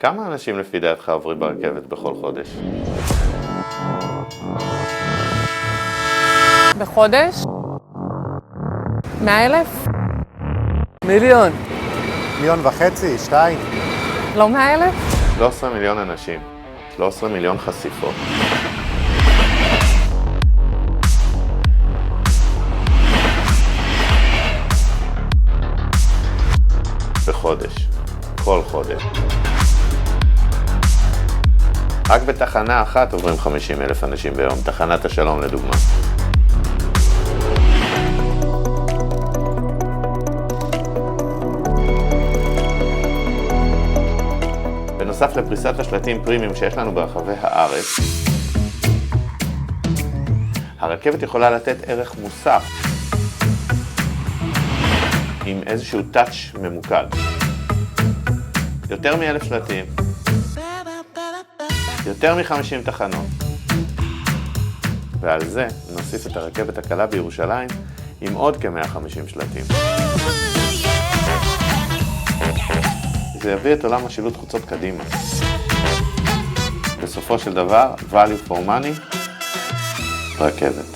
כמה אנשים לפי דעתך עוברים ברכבת בכל חודש? בחודש? 100,000? מיליון. 1.5 מיליון, 2. לא 100,000? 13 מיליון אנשים, 13 מיליון חשיפות. בחודש, כל חודש. רק בתחנה אחת עוברים 50,000 אנשים ביום, תחנת השלום לדוגמה. בנוסף לפריסת השלטים פרימיים שיש לנו ברחבי הארץ, הרכבת יכולה לתת ערך מוסף עם איזשהו טאץ' ממוקד. יותר מ1,000 שלטים, יותר מ50 תחנות, ועל זה נוסיף את הרכבת הקלה בירושלים עם עוד כ150 שלטים. זה יביא את עולם השילוט חוצות קדימה. בסופו של דבר, value for money, רכבת.